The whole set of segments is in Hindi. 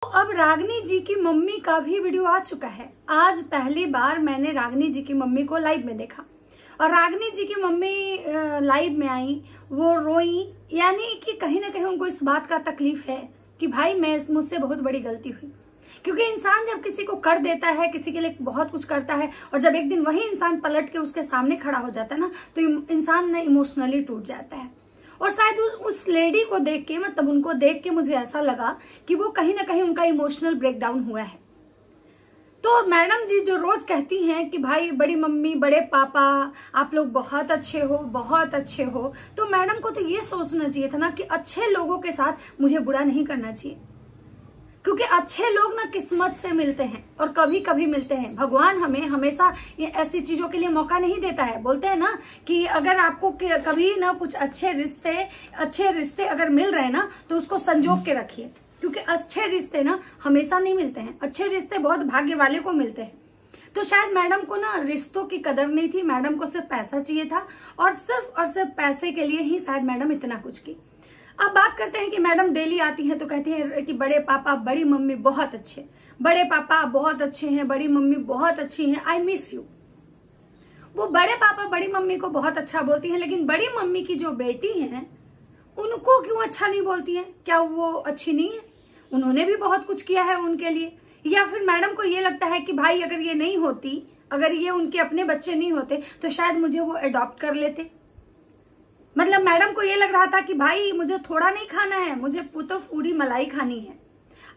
अब रागनी जी की मम्मी का भी वीडियो आ चुका है। आज पहली बार मैंने रागनी जी की मम्मी को लाइव में देखा और रागनी जी की मम्मी लाइव में आई, वो रोई, यानी कि कहीं ना कहीं उनको इस बात का तकलीफ है कि भाई मुझसे बहुत बड़ी गलती हुई। क्योंकि इंसान जब किसी को कर देता है, किसी के लिए बहुत कुछ करता है, और जब एक दिन वही इंसान पलट के उसके सामने खड़ा हो जाता है ना, तो इंसान ना इमोशनली टूट जाता है। और शायद उस लेडी को देख के, मतलब उनको देख के मुझे ऐसा लगा कि वो कहीं ना कहीं उनका इमोशनल ब्रेकडाउन हुआ है। तो मैडम जी जो रोज कहती हैं कि भाई बड़ी मम्मी, बड़े पापा, आप लोग बहुत अच्छे हो, बहुत अच्छे हो, तो मैडम को तो ये सोचना चाहिए था ना कि अच्छे लोगों के साथ मुझे बुरा नहीं करना चाहिए। क्योंकि अच्छे लोग ना किस्मत से मिलते हैं और कभी कभी मिलते हैं। भगवान हमें हमेशा ये ऐसी चीजों के लिए मौका नहीं देता है। बोलते हैं ना कि अगर आपको कभी ना कुछ अच्छे रिश्ते अगर मिल रहे हैं ना, तो उसको संजोग के रखिए, क्योंकि अच्छे रिश्ते ना हमेशा नहीं मिलते हैं। अच्छे रिश्ते बहुत भाग्य वाले को मिलते हैं। तो शायद मैडम को ना रिश्तों की कदर नहीं थी, मैडम को सिर्फ पैसा चाहिए था और सिर्फ पैसे के लिए ही शायद मैडम इतना कुछ की। अब बात करते हैं कि मैडम डेली आती हैं तो कहती हैं कि बड़े पापा, बड़ी मम्मी बहुत अच्छे, बड़े पापा बहुत अच्छे हैं, बड़ी मम्मी बहुत अच्छी हैं, आई मिस यू। वो बड़े पापा बड़ी मम्मी को बहुत अच्छा बोलती हैं, लेकिन बड़ी मम्मी की जो बेटी हैं उनको क्यों अच्छा नहीं बोलती हैं? क्या वो अच्छी नहीं है? उन्होंने भी बहुत कुछ किया है उनके लिए। या फिर मैडम को ये लगता है कि भाई अगर ये नहीं होती, अगर ये उनके अपने बच्चे नहीं होते, तो शायद मुझे वो अडॉप्ट कर लेते। मतलब मैडम को ये लग रहा था कि भाई मुझे थोड़ा नहीं खाना है, मुझे तो पूरी मलाई खानी है।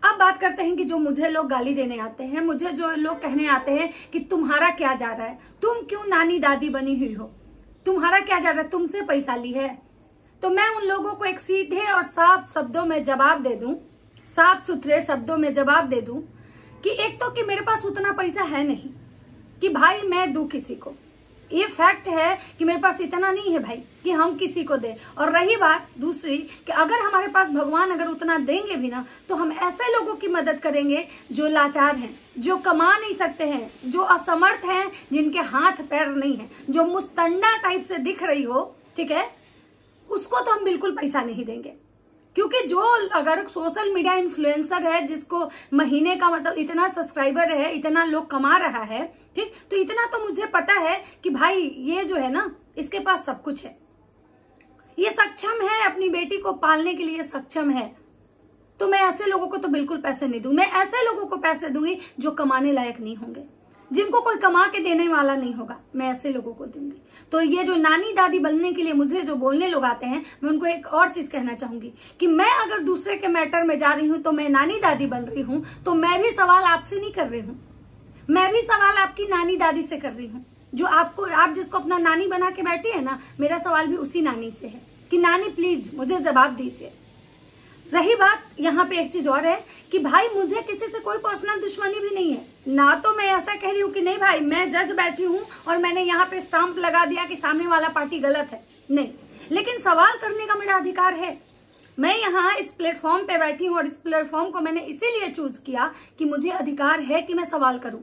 अब बात करते हैं कि जो मुझे लोग गाली देने आते हैं, मुझे जो लोग कहने आते हैं कि तुम्हारा क्या जा रहा है, तुम क्यों नानी दादी बनी हुई हो, तुम्हारा क्या जा रहा है, तुमसे पैसा ली है। तो मैं उन लोगों को एक सीधे और साफ शब्दों में जवाब दे दूं, साफ सुथरे शब्दों में जवाब दे दूं कि एक तो कि मेरे पास उतना पैसा है नहीं कि भाई मैं दूं किसी को। ये फैक्ट है कि मेरे पास इतना नहीं है भाई कि हम किसी को दें। और रही बात दूसरी कि अगर हमारे पास भगवान अगर उतना देंगे भी ना, तो हम ऐसे लोगों की मदद करेंगे जो लाचार हैं, जो कमा नहीं सकते हैं, जो असमर्थ हैं, जिनके हाथ पैर नहीं है, जो मुस्तंडा टाइप से दिख रही हो, ठीक है, उसको तो हम बिल्कुल पैसा नहीं देंगे। क्योंकि जो अगर सोशल मीडिया इन्फ्लुएंसर है, जिसको महीने का मतलब इतना सब्सक्राइबर है, इतना लोग कमा रहा है, ठीक, तो इतना तो मुझे पता है कि भाई ये जो है ना, इसके पास सब कुछ है, ये सक्षम है, अपनी बेटी को पालने के लिए सक्षम है। तो मैं ऐसे लोगों को तो बिल्कुल पैसे नहीं दूंगी। मैं ऐसे लोगों को पैसे दूंगी जो कमाने लायक नहीं होंगे, जिनको कोई कमा के देने वाला नहीं होगा, मैं ऐसे लोगों को दूंगी। तो ये जो नानी दादी बनने के लिए मुझे जो बोलने लोग आते हैं, मैं उनको एक और चीज कहना चाहूंगी कि मैं अगर दूसरे के मैटर में जा रही हूं तो मैं नानी दादी बन रही हूं, तो मैं भी सवाल आपसे नहीं कर रही हूं, मैं भी सवाल आपकी नानी दादी से कर रही हूँ। जो आप जिसको अपना नानी बना के बैठी है ना, मेरा सवाल भी उसी नानी से है कि नानी प्लीज मुझे जवाब दीजिए। रही बात यहाँ पे एक चीज और है कि भाई मुझे किसी से कोई पर्सनल दुश्मनी भी नहीं है ना। तो मैं ऐसा कह रही हूँ कि नहीं भाई मैं जज बैठी हूँ और मैंने यहाँ पे स्टाम्प लगा दिया कि सामने वाला पार्टी गलत है, नहीं। लेकिन सवाल करने का मेरा अधिकार है। मैं यहाँ इस प्लेटफॉर्म पे बैठी हूँ और इस प्लेटफॉर्म को मैंने इसीलिए चूज किया कि मुझे अधिकार है कि मैं सवाल करूं।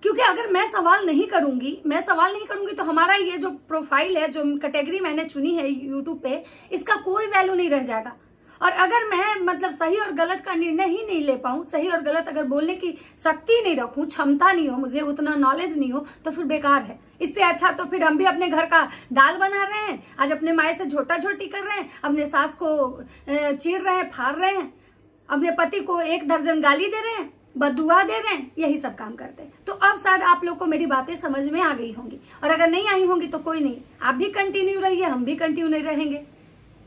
क्योंकि अगर मैं सवाल नहीं करूंगी तो हमारा ये जो प्रोफाइल है, जो कैटेगरी मैंने चुनी है यूट्यूब पे, इसका कोई वैल्यू नहीं रह जाएगा। और अगर मैं मतलब सही और गलत का निर्णय ही नहीं ले पाऊं, सही और गलत अगर बोलने की शक्ति नहीं रखूं, क्षमता नहीं हो, मुझे उतना नॉलेज नहीं हो, तो फिर बेकार है। इससे अच्छा तो फिर हम भी अपने घर का दाल बना रहे हैं, आज अपने माए से झोटा झोटी कर रहे हैं, अपने सास को चीर रहे हैं, फाड़ रहे हैं, अपने पति को 1 दर्जन गाली दे रहे हैं, बदुआ दे रहे हैं, यही सब काम करते हैं। तो अब शायद आप लोग को मेरी बातें समझ में आ गई होंगी, और अगर नहीं आई होंगी तो कोई नहीं, आप भी कंटिन्यू रहिए, हम भी कंटिन्यू नहीं रहेंगे।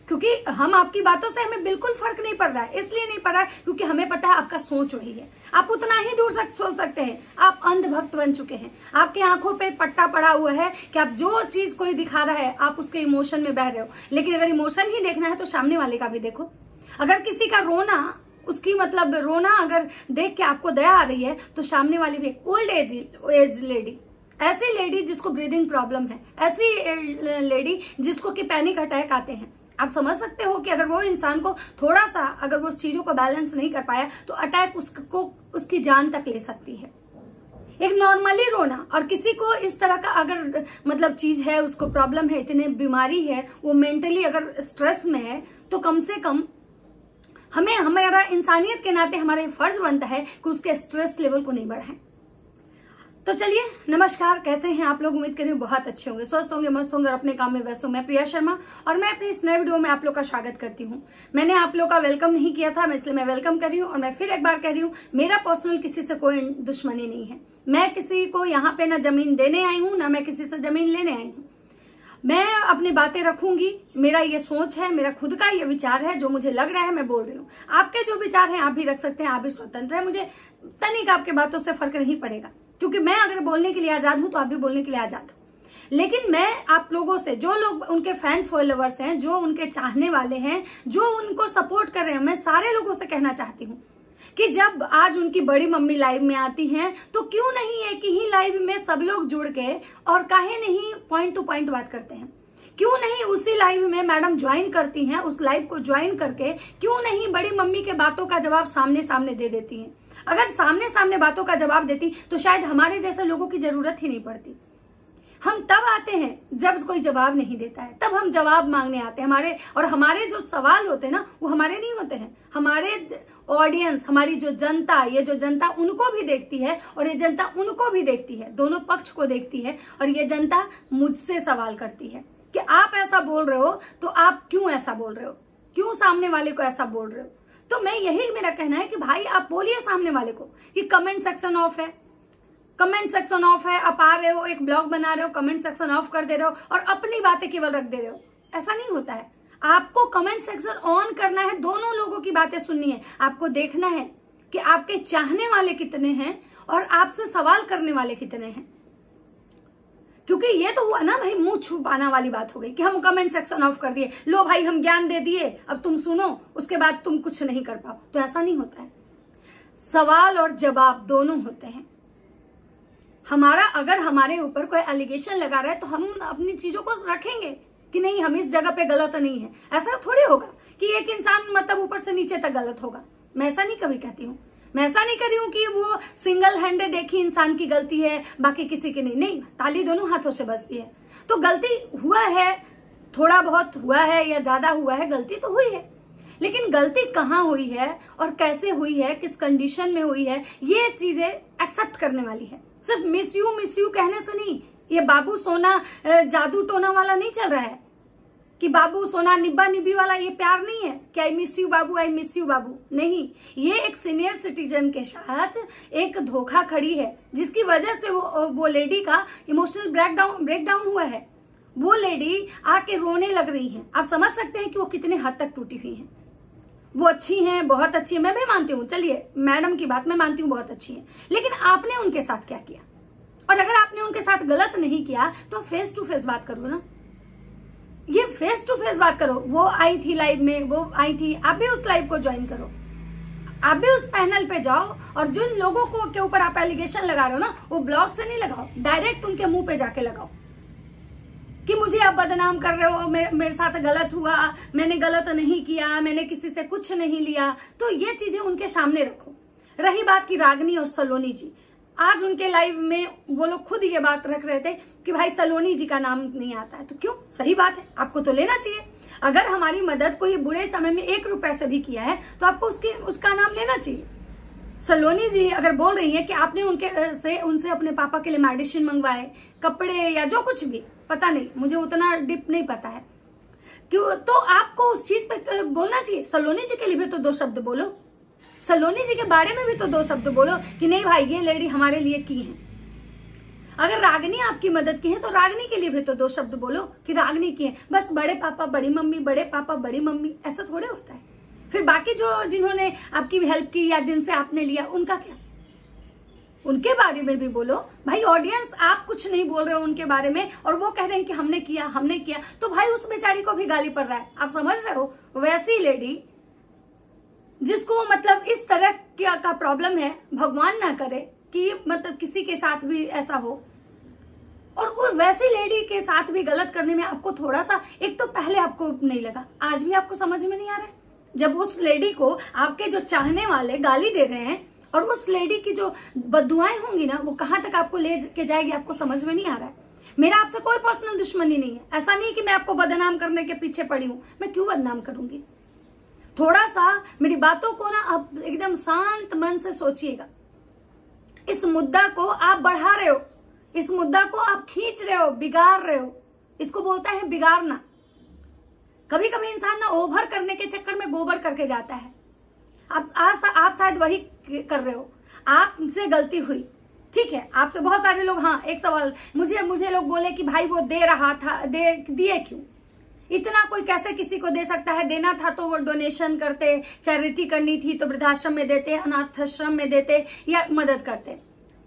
क्योंकि हम आपकी बातों से हमें बिल्कुल फर्क नहीं पड़ रहा है, इसलिए नहीं पड़ रहा है क्योंकि हमें पता है आपका सोच वही है। आप उतना ही दूर सोच सकते हैं, आप अंधभक्त बन चुके हैं, आपके आंखों पे पट्टा पड़ा हुआ है कि आप जो चीज कोई दिखा रहा है आप उसके इमोशन में बह रहे हो। लेकिन अगर इमोशन ही देखना है तो सामने वाले का भी देखो। अगर किसी का रोना, उसकी मतलब रोना अगर देख के आपको दया आ रही है, तो सामने वाली भी ओल्ड एज लेडी, ऐसी लेडी जिसको ब्रीदिंग प्रॉब्लम है, ऐसी लेडी जिसको कि पैनिक अटैक आते हैं, आप समझ सकते हो कि अगर वो इंसान को थोड़ा सा अगर वो चीजों को बैलेंस नहीं कर पाया तो अटैक उसकी जान तक ले सकती है। एक नॉर्मली रोना, और किसी को इस तरह का अगर मतलब चीज है, उसको प्रॉब्लम है, इतनी बीमारी है, वो मेंटली अगर स्ट्रेस में है, तो कम से कम हमें हमारा इंसानियत के नाते हमारा फर्ज बनता है कि उसके स्ट्रेस लेवल को नहीं बढ़ाएं। तो चलिए, नमस्कार, कैसे हैं आप लोग? उम्मीद करें बहुत अच्छे होंगे, स्वस्थ होंगे, मस्त होंगे और अपने काम में व्यस्त होंगे। मैं प्रिया शर्मा और मैं अपने इस नए वीडियो में आप लोग का स्वागत करती हूं। मैंने आप लोग का वेलकम नहीं किया था, इसलिए मैं वेलकम कर रही हूं। और मैं फिर एक बार कह रही हूं, मेरा पर्सनल किसी से कोई दुश्मनी नहीं है। मैं किसी को यहाँ पे ना जमीन देने आई हूँ, ना मैं किसी से जमीन लेने आई हूँ। मैं अपनी बातें रखूंगी, मेरा ये सोच है, मेरा खुद का ये विचार है, जो मुझे लग रहा है मैं बोल रही हूँ। आपके जो विचार हैं आप भी रख सकते हैं, आप भी स्वतंत्र है, मुझे तनिक आपके बातों से फर्क नहीं पड़ेगा, क्योंकि मैं अगर बोलने के लिए आजाद हूं तो आप भी बोलने के लिए आजाद हो। लेकिन मैं आप लोगों से, जो लोग उनके फैन फॉलोवर्स हैं, जो उनके चाहने वाले हैं, जो उनको सपोर्ट कर रहे हैं, मैं सारे लोगों से कहना चाहती हूँ कि जब आज उनकी बड़ी मम्मी लाइव में आती हैं तो क्यों नहीं एक ही लाइव में सब लोग जुड़ के और काहे नहीं पॉइंट टू पॉइंट बात करते हैं? क्यों नहीं उसी लाइव में मैडम ज्वाइन करती हैं, उस लाइव को ज्वाइन करके क्यों नहीं बड़ी मम्मी के बातों का जवाब सामने सामने दे देती हैं? अगर सामने सामने बातों का जवाब देती तो शायद हमारे जैसे लोगों की जरूरत ही नहीं पड़ती। हम तब आते हैं जब कोई जवाब नहीं देता है, तब हम जवाब मांगने आते हैं। हमारे जो सवाल होते हैं ना, वो हमारे नहीं होते हैं, हमारे ऑडियंस, हमारी जो जनता, ये जो जनता उनको भी देखती है और ये जनता उनको भी देखती है, दोनों पक्ष को देखती है। और ये जनता मुझसे सवाल करती है कि आप ऐसा बोल रहे हो तो आप क्यों ऐसा बोल रहे हो, क्यों सामने वाले को ऐसा बोल रहे हो? तो मैं यही मेरा कहना है कि भाई आप बोलिए सामने वाले को कि कमेंट सेक्शन ऑफ है, कमेंट सेक्शन ऑफ है। आप आ रहे हो, एक ब्लॉग बना रहे हो, कमेंट सेक्शन ऑफ कर दे रहे हो और अपनी बातें केवल रख दे रहे हो। ऐसा नहीं होता है। आपको कमेंट सेक्शन ऑन करना है, दोनों लोगों की बातें सुननी है। आपको देखना है कि आपके चाहने वाले कितने हैं और आपसे सवाल करने वाले कितने हैं। क्योंकि ये तो हुआ ना भाई, मुंह छुपाना वाली बात हो गई कि हम कमेंट सेक्शन ऑफ कर दिए, लो भाई हम ज्ञान दे दिए, अब तुम सुनो, उसके बाद तुम कुछ नहीं कर पाओ। तो ऐसा नहीं होता है। सवाल और जवाब दोनों होते हैं। अगर हमारे ऊपर कोई एलिगेशन लगा रहा है तो हम अपनी चीजों को रखेंगे कि नहीं, हम इस जगह पे गलत नहीं है। ऐसा थोड़ी होगा कि एक इंसान मतलब ऊपर से नीचे तक गलत होगा। मैं ऐसा नहीं कभी कहती हूँ, मैं ऐसा नहीं कर रही हूँ कि वो सिंगल हैंडेड एक ही इंसान की गलती है, बाकी किसी की नहीं। ताली दोनों हाथों से बजती है। तो गलती हुआ है, थोड़ा बहुत हुआ है या ज्यादा हुआ है, गलती तो हुई है। लेकिन गलती कहाँ हुई है और कैसे हुई है, किस कंडीशन में हुई है, ये चीजें एक्सेप्ट करने वाली है। सिर्फ मिस यू कहने से नहीं, ये बाबू सोना जादू टोना वाला नहीं चल रहा है कि बाबू सोना निब्बा निब्बी वाला ये प्यार नहीं है कि आई मिस यू बाबू, आई मिस यू बाबू। नहीं, ये एक सीनियर सिटीजन के साथ एक धोखा खड़ी है, जिसकी वजह से वो लेडी का इमोशनल ब्रेकडाउन हुआ है। वो लेडी आके रोने लग रही है। आप समझ सकते हैं कि वो कितने हद तक टूटी हुई है। वो अच्छी हैं, बहुत अच्छी है, मैं भी मानती हूँ। चलिए, मैडम की बात मैं मानती हूँ, बहुत अच्छी है। लेकिन आपने उनके साथ क्या किया? और अगर आपने उनके साथ गलत नहीं किया तो फेस टू फेस बात करो ना। ये फेस टू फेस बात करो। वो आई थी लाइव में, वो आई थी, आप भी उस लाइव को ज्वाइन करो, आप भी उस पैनल पे जाओ। और जिन लोगों को के ऊपर आप एलिगेशन लगा रहे हो ना, वो ब्लॉग से नहीं लगाओ, डायरेक्ट उनके मुंह पे जाके लगाओ कि मुझे आप बदनाम कर रहे हो, मेरे साथ गलत हुआ, मैंने गलत नहीं किया, मैंने किसी से कुछ नहीं लिया। तो ये चीजें उनके सामने रखो। रही बात की रागनी और सलोनी जी, आज उनके लाइव में वो लोग खुद ये बात रख रहे थे कि भाई सलोनी जी का नाम नहीं आता है। तो क्यों? सही बात है, आपको तो लेना चाहिए। अगर हमारी मदद कोई बुरे समय में 1 रुपए से भी किया है तो आपको उसका नाम लेना चाहिए। सलोनी जी अगर बोल रही है कि आपने उनसे अपने पापा के लिए मेडिसिन मंगवाए, कपड़े या जो कुछ भी, पता नहीं, मुझे उतना डीप नहीं पता है क्यों, तो आपको उस चीज पे बोलना चाहिए। सलोनी जी के लिए भी तो 2 शब्द बोलो, सलोनी जी के बारे में भी तो 2 शब्द बोलो कि नहीं भाई ये लेडी हमारे लिए की है। अगर रागनी आपकी मदद की है तो रागनी के लिए भी तो 2 शब्द बोलो कि रागनी की है। बस बड़े पापा बड़ी मम्मी, बड़े पापा बड़ी मम्मी, ऐसा थोड़े होता है। फिर बाकी जो जिन्होंने आपकी हेल्प की या जिनसे आपने लिया, उनका क्या? उनके बारे में भी बोलो भाई। ऑडियंस आप कुछ नहीं बोल रहे हो उनके बारे में और वो कह रहे हैं कि हमने किया, तो भाई उस बेचारी को भी गाली पड़ रहा है। आप समझ रहे हो? वैसी लेडी जिसको मतलब इस तरह का प्रॉब्लम है, भगवान ना करे कि मतलब किसी के साथ भी ऐसा हो, और वो वैसी लेडी के साथ भी गलत करने में आपको थोड़ा सा, एक तो पहले आपको नहीं लगा, आज भी आपको समझ में नहीं आ रहा है। जब उस लेडी को आपके जो चाहने वाले गाली दे रहे हैं और उस लेडी की जो बददुआएं होंगी ना, वो कहां तक आपको ले के जाएगी, आपको समझ में नहीं आ रहा है। मेरा आपसे कोई पर्सनल दुश्मनी नहीं है। ऐसा नहीं कि मैं आपको बदनाम करने के पीछे पड़ी हूं। मैं क्यों बदनाम करूंगी? थोड़ा सा मेरी बातों को ना आप एकदम शांत मन से सोचिएगा। इस मुद्दा को आप बढ़ा रहे हो, इस मुद्दा को आप खींच रहे हो, बिगाड़ रहे हो। इसको बोलता है बिगाड़ना। कभी कभी इंसान ना ओवर करने के चक्कर में गोबर करके जाता है। आप शायद वही कर रहे हो। आपसे गलती हुई, ठीक है, आपसे बहुत सारे लोग, हाँ एक सवाल मुझे लोग बोले कि भाई वो दे रहा था, दिए क्यों? इतना कोई कैसे किसी को दे सकता है? देना था तो वो डोनेशन करते, चैरिटी करनी थी तो वृद्धाश्रम में देते, अनाथाश्रम में देते या मदद करते।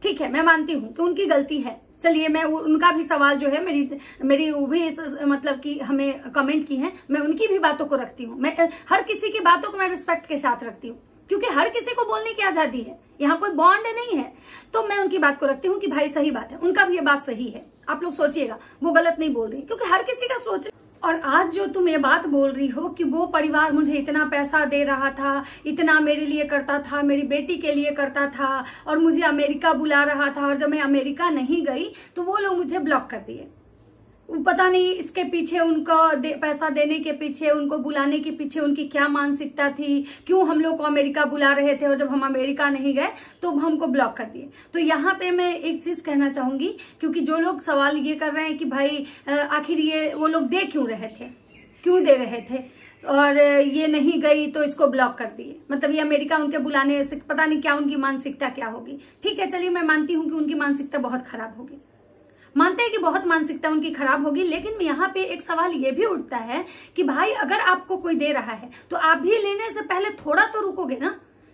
ठीक है, मैं मानती हूँ कि उनकी गलती है। चलिए, मैं उनका भी सवाल जो है, मेरी वो भी मतलब कि हमें कमेंट की है, मैं उनकी भी बातों को रखती हूँ। मैं हर किसी की बातों को मैं रिस्पेक्ट के साथ रखती हूँ, क्योंकि हर किसी को बोलने की आजादी है, यहाँ कोई बॉन्ड नहीं है। तो मैं उनकी बात को रखती हूँ कि भाई सही बात है, उनका भी ये बात सही है। आप लोग सोचिएगा, वो गलत नहीं बोल रही, क्योंकि हर किसी का सोच। और आज जो तुम ये बात बोल रही हो कि वो परिवार मुझे इतना पैसा दे रहा था, इतना मेरे लिए करता था, मेरी बेटी के लिए करता था, और मुझे अमेरिका बुला रहा था, और जब मैं अमेरिका नहीं गई तो वो लोग मुझे ब्लॉक कर दिए। पता नहीं इसके पीछे उनको पैसा देने के पीछे, उनको बुलाने के पीछे उनकी क्या मानसिकता थी, क्यों हम लोग को अमेरिका बुला रहे थे और जब हम अमेरिका नहीं गए तो हमको ब्लॉक कर दिए। तो यहाँ पे मैं एक चीज कहना चाहूंगी, क्योंकि जो लोग सवाल ये कर रहे हैं कि भाई आखिर ये वो लोग दे क्यों रहे थे, क्यों दे रहे थे, और ये नहीं गई तो इसको ब्लॉक कर दिए, मतलब ये अमेरिका उनके बुलाने से पता नहीं क्या उनकी मानसिकता क्या होगी। ठीक है, चलिए मैं मानती हूँ कि उनकी मानसिकता बहुत खराब होगी, मानते हैं कि बहुत मानसिकता उनकी खराब होगी। लेकिन यहाँ पे एक सवाल ये भी उठता है कि भाई अगर आपको कोई दे रहा है तो आप भी लेने से पहले थोड़ा तो रुकोगे ना,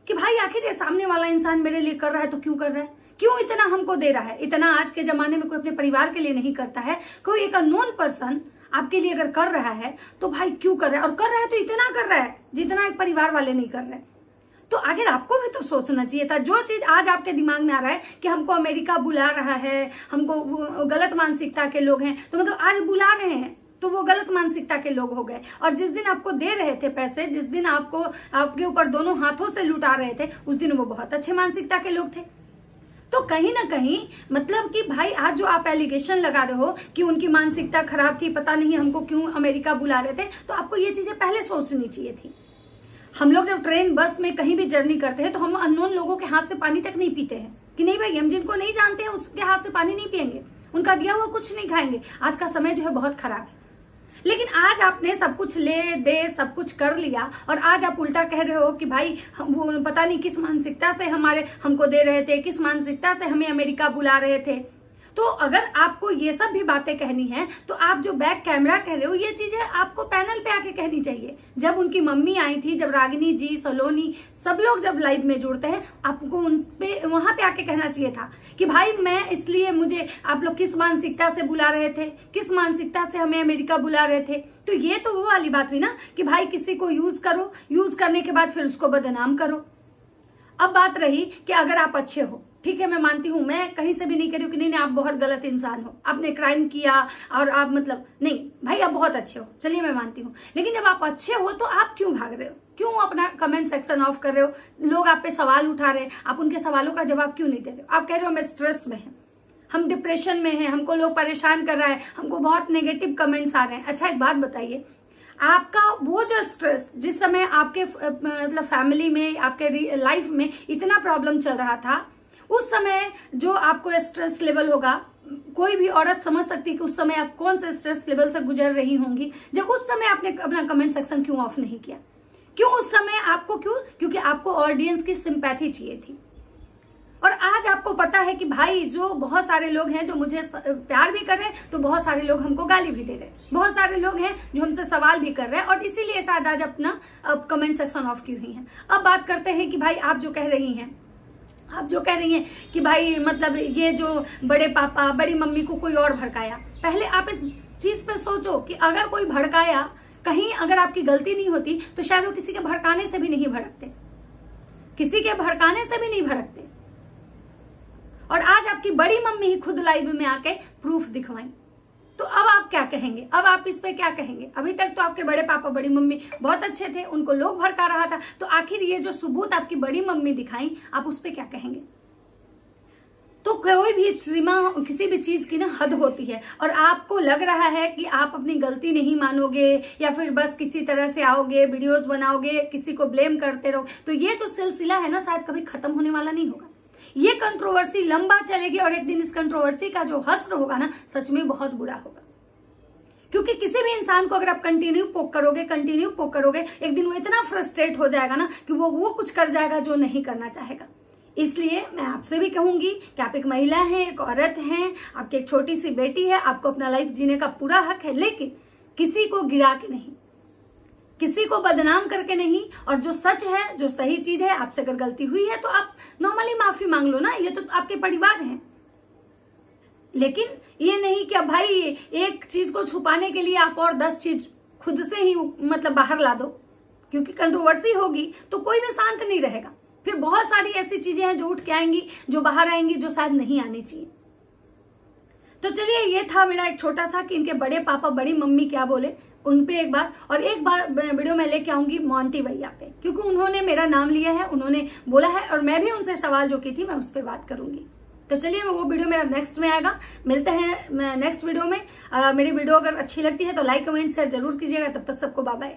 कि भाई आखिर ये सामने वाला इंसान मेरे लिए कर रहा है तो क्यों कर रहा है, क्यों इतना हमको दे रहा है। इतना आज के जमाने में कोई अपने परिवार के लिए नहीं करता है। कोई एक अननोन पर्सन आपके लिए अगर कर रहा है तो भाई क्यों कर रहा है, और कर रहा है तो इतना कर रहा है जितना एक परिवार वाले नहीं कर रहे। तो आखिर आपको भी तो सोचना चाहिए था। जो चीज आज आपके दिमाग में आ रहा है कि हमको अमेरिका बुला रहा है, हमको गलत मानसिकता के लोग हैं, तो मतलब आज बुला रहे हैं तो वो गलत मानसिकता के लोग हो गए। और जिस दिन आपको दे रहे थे पैसे, जिस दिन आपके ऊपर दोनों हाथों से लुटा रहे थे, उस दिन वो बहुत अच्छे मानसिकता के लोग थे। तो कहीं ना कहीं मतलब कि भाई आज जो आप एलिगेशन लगा रहे हो कि उनकी मानसिकता खराब थी, पता नहीं हमको क्यों अमेरिका बुला रहे थे, तो आपको ये चीजें पहले सोचनी चाहिए थी। हम लोग जब ट्रेन बस में कहीं भी जर्नी करते हैं तो हम अननोन लोगों के हाथ से पानी तक नहीं पीते हैं, कि नहीं भाई हम जिनको नहीं जानते हैं उसके हाथ से पानी नहीं पियेंगे, उनका दिया हुआ कुछ नहीं खाएंगे। आज का समय जो है बहुत खराब है। लेकिन आज आपने सब कुछ ले दे सब कुछ कर लिया, और आज आप उल्टा कह रहे हो कि भाई वो पता नहीं किस मानसिकता से हमको दे रहे थे, किस मानसिकता से हमें अमेरिका बुला रहे थे। तो अगर आपको ये सब भी बातें कहनी है तो आप जो बैक कैमरा कह रहे हो ये चीजें आपको पैनल पे आके कहनी चाहिए। जब उनकी मम्मी आई थी, जब रागिनी जी, सलोनी, सब लोग जब लाइव में जुड़ते हैं, आपको वहां पे आके कहना चाहिए था कि भाई मैं इसलिए, मुझे आप लोग किस मानसिकता से बुला रहे थे, किस मानसिकता से हमें अमेरिका बुला रहे थे। तो ये तो वो वाली बात हुई ना कि भाई किसी को यूज करो, यूज करने के बाद फिर उसको बदनाम करो। अब बात रही कि अगर आप अच्छे हो, ठीक है मैं मानती हूं, मैं कहीं से भी नहीं कह रही हूँ कि नहीं आप बहुत गलत इंसान हो, आपने क्राइम किया और आप मतलब नहीं भाई आप बहुत अच्छे हो, चलिए मैं मानती हूँ। लेकिन जब आप अच्छे हो तो आप क्यों भाग रहे हो, क्यों अपना कमेंट सेक्शन ऑफ कर रहे हो, लोग आप पे सवाल उठा रहे हैं, आप उनके सवालों का जवाब क्यों नहीं दे रहे हो। आप कह रहे हो मैं स्ट्रेस में है, हम डिप्रेशन में हैं, हमको लोग परेशान कर रहा है, हमको बहुत नेगेटिव कमेंट्स आ रहे हैं। अच्छा एक बात बताइए, आपका वो जो स्ट्रेस जिस समय आपके मतलब फैमिली में, आपके लाइफ में इतना प्रॉब्लम चल रहा था, उस समय जो आपको स्ट्रेस लेवल होगा, कोई भी औरत समझ सकती है कि उस समय आप कौन से स्ट्रेस लेवल से गुजर रही होंगी। जब उस समय आपने अपना कमेंट सेक्शन क्यों ऑफ नहीं किया, क्यों उस समय आपको, क्योंकि आपको ऑडियंस की सिंपैथी चाहिए थी। और आज आपको पता है कि भाई जो बहुत सारे लोग हैं जो मुझे प्यार भी कर रहे हैं, तो बहुत सारे लोग हमको गाली भी दे रहे हैं, बहुत सारे लोग हैं जो हमसे सवाल भी कर रहे हैं, और इसीलिए शायद आज अपना कमेंट सेक्शन ऑफ की हुई है। अब बात करते हैं कि भाई आप जो कह रही हैं कि भाई मतलब ये जो बड़े पापा बड़ी मम्मी को कोई और भड़काया। पहले आप इस चीज पे सोचो कि अगर कोई भड़काया, कहीं अगर आपकी गलती नहीं होती तो शायद वो किसी के भड़काने से भी नहीं भड़कते, किसी के भड़काने से भी नहीं भड़कते। और आज आपकी बड़ी मम्मी ही खुद लाइव में आके प्रूफ दिखवाई, तो अब आप क्या कहेंगे, अब आप इस पे क्या कहेंगे। अभी तक तो आपके बड़े पापा बड़ी मम्मी बहुत अच्छे थे, उनको लोग भड़का रहा था, तो आखिर ये जो सबूत आपकी बड़ी मम्मी दिखाई, आप उस पे क्या कहेंगे। तो तो कोई भी सीमा, किसी भी चीज की ना हद होती है, और आपको लग रहा है कि आप अपनी गलती नहीं मानोगे या फिर बस किसी तरह से आओगे, वीडियोस बनाओगे, किसी को ब्लेम करते रहो, तो ये जो सिलसिला है ना शायद कभी खत्म होने वाला नहीं होगा। ये कंट्रोवर्सी लंबा चलेगी और एक दिन इस कंट्रोवर्सी का जो हश्र होगा ना सच में बहुत बुरा होगा। क्योंकि किसी भी इंसान को अगर आप कंटिन्यू पोक करोगे, एक दिन वो इतना फ्रस्ट्रेट हो जाएगा ना कि वो कुछ कर जाएगा जो नहीं करना चाहेगा। इसलिए मैं आपसे भी कहूंगी कि आप एक महिला हैं, एक औरत हैं, आपकी एक छोटी सी बेटी है, आपको अपना लाइफ जीने का पूरा हक है, लेकिन किसी को गिरा के नहीं, किसी को बदनाम करके नहीं, और जो सच है, जो सही चीज है, आपसे अगर गलती हुई है तो आप नॉर्मली माफी मांग लो ना, ये तो आपके परिवार हैं। लेकिन ये नहीं कि अब भाई एक चीज को छुपाने के लिए आप और 10 चीज खुद से ही मतलब बाहर ला दो, क्योंकि कंट्रोवर्सी होगी तो कोई भी शांत नहीं रहेगा। फिर बहुत सारी ऐसी चीजें हैं जो उठ के आएंगी, जो बाहर आएंगी, जो शायद नहीं आनी चाहिए। तो चलिए, ये था मेरा एक छोटा सा कि इनके बड़े पापा बड़ी मम्मी क्या बोले उन पे एक बार, और एक बार वीडियो में लेके आऊंगी मोंटी भैया पे, क्योंकि उन्होंने मेरा नाम लिया है, उन्होंने बोला है, और मैं भी उनसे सवाल जो की थी मैं उस पर बात करूंगी। तो चलिए, वो वीडियो मेरा नेक्स्ट में आएगा, मिलते हैं नेक्स्ट वीडियो में। मेरी वीडियो अगर अच्छी लगती है तो लाइक कमेंट शेयर जरूर कीजिएगा। तब तक सबको बाय बाय।